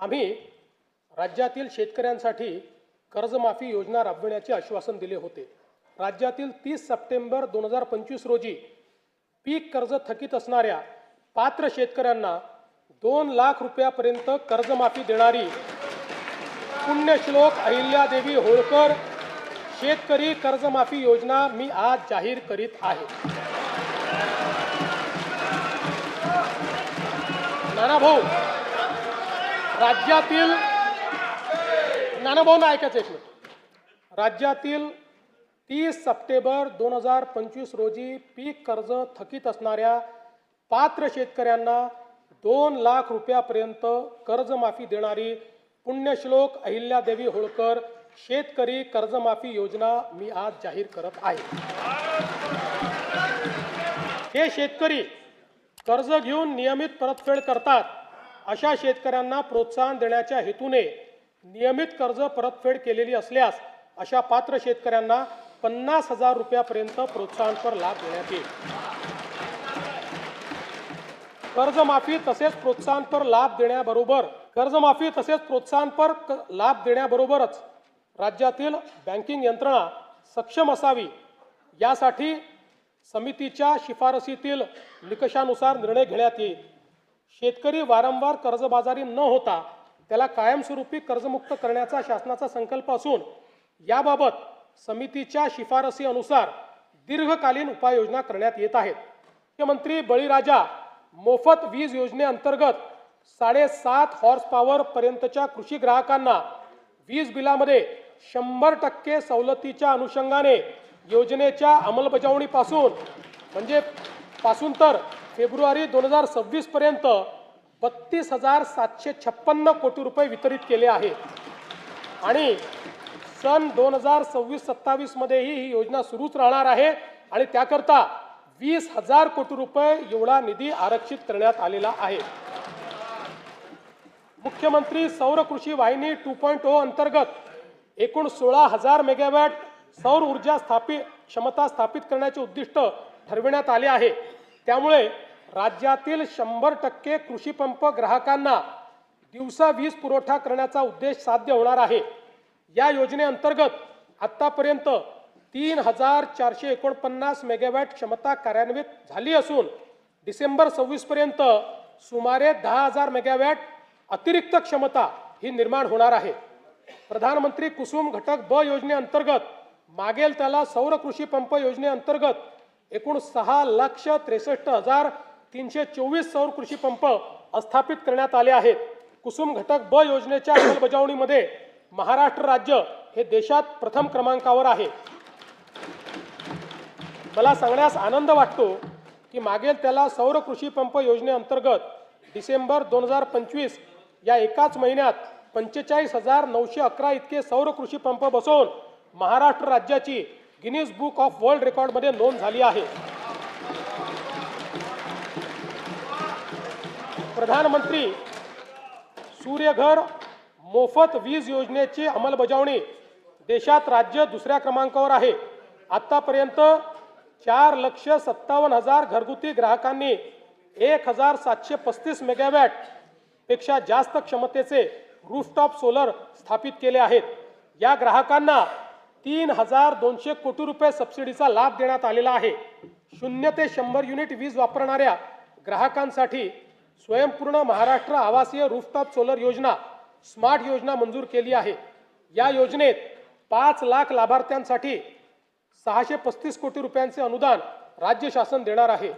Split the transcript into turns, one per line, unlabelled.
आम्ही राज्यातील शेतकऱ्यांसाठी कर्जमाफी योजना राबविण्याचे आश्वासन दिले होते। राज्यातील 30 सप्टेंबर 2025 रोजी पीक कर्ज थकीत असणाऱ्या पात्र शेतकऱ्यांना 2 लाख रुपयापर्यंत कर्जमाफी देणारी पुण्यश्लोक अहिल्यादेवी होळकर शेतकरी कर्जमाफी योजना मी आज जाहीर करीत आहे। नानाभाऊ, राज्यातील 30 सप्टेंबर 2025 रोजी पीक कर्ज थकीत असणाऱ्या पात्र शेतकऱ्यांना 2 लाख रुपयापर्यंत कर्जमाफी देणारी पुण्यश्लोक अहिल्यादेवी होळकर शेतकरी कर्जमाफी योजना मी आज जाहीर करत आहे। हे शेतकरी कर्ज घेऊन नियमित परतफेड करतात अशा शेतकऱ्यांना प्रोत्साहन देण्याच्या हेतूने नियमित कर्ज परतफेड केलेली असल्यास अशा पात्र शेतकऱ्यांना 50,000 रुपयापर्यंत प्रोत्साहनपर लाभ देण्यात येईल। कर्जमाफी तसेच प्रोत्साहनपर लाभ देण्याबरोबरच राज्यातील बँकिंग यंत्रणा सक्षम असावी यासाठी समितीच्या शिफारसीतील निकषानुसार निर्णय घेण्यात येईल। शेतकरी वारंवार कर्जबाजारी न होता त्याला कायमस्वरूपी कर्जमुक्त करण्याचा शासनाचा संकल्प असून याबाबत समितीच्या शिफारसी अनुसार दीर्घकालीन उपाययोजना करण्यात येत आहेत। मुख्यमंत्री बळीराजा मोफत वीज योजनेअंतर्गत 7.5 हॉर्स पॉवर पर्यंतच्या कृषी ग्राहकांना वीज बिलामध्ये 100% सवलतीच्या अनुषंगाने योजनेच्या अंमलबजावणीपासून तर फेब्रुवारी 2026 पर्यंत 32,756 कोटी रुपये वितरित केले आहेत आणि सन 2026-27 मध्येही ही योजना सुरूच राहणार आहे आणि त्याकरता 20,000 कोटी रुपये एवढा निधी आरक्षित करण्यात आलेला आहे। मुख्यमंत्री सौर कृषी वाहिनी 2.0 अंतर्गत एकूण 16,000 मेगावॅट सौर ऊर्जा क्षमता स्थापित करण्याचे उद्दिष्ट ठरविण्यात आले आहे। त्यामुळे राज्यातील 100% कृषी पंप ग्राहकांना दिवसा वीज पुरवठा करण्याचा उद्देश साध्य होणार आहे। या योजनेअंतर्गत आतापर्यंत 3,449 मेगावॅट क्षमता कार्यान्वित झाली असून डिसेंबर 26 पर्यंत सुमारे 10,000 मेगावॅट अतिरिक्त क्षमता ही निर्माण होणार आहे। प्रधानमंत्री कुसुम घटक ब योजनेअंतर्गत मागेल त्याला सौर कृषी पंप योजनेअंतर्गत एकूण 6,63,324 सौर कृषी पंप स्थापित करण्यात आले आहेत। कुसुम घटक ब योजनेच्या अंमलबजावणीमध्ये महाराष्ट्र राज्य हे देशात प्रथम क्रमांकावर आहे। मला सांगण्यास आनंद वाटतो की मागेल त्याला सौर कृषी पंप योजनेअंतर्गत डिसेंबर 2025 या एकाच महिन्यात 45,911 इतके सौर कृषी पंप बसवून महाराष्ट्र राज्याची गिनीज बुक ऑफ वर्ल्ड रेकॉर्डमध्ये नोंद झाली आहे। प्रधानमंत्री सूर्यघर मोफत वीज योजनेची अंमलबजावणी देशात राज्य दुसऱ्या क्रमांकावर आहे। आतापर्यंत 4,57,000 घरगुती ग्राहकांनी 1,735 मेगावॅट पेक्षा जास्त क्षमतेचे रूफटॉप सोलर स्थापित केले आहेत। या ग्राहकांना 3,200 कोटी रुपये सबसिडीचा लाभ देण्यात आलेला आहे। 0 ते 100 युनिट वीज वापरणाऱ्या ग्राहकांसाठी स्वयंपूर्ण महाराष्ट्र आवासीय रूफटॉप सोलर योजना स्मार्ट योजना मंजूर केली आहे। या योजनेत 5 लाख लाभार्थ्यांसाठी 635 कोटी रुपयांचे अनुदान राज्य शासन देणार आहे।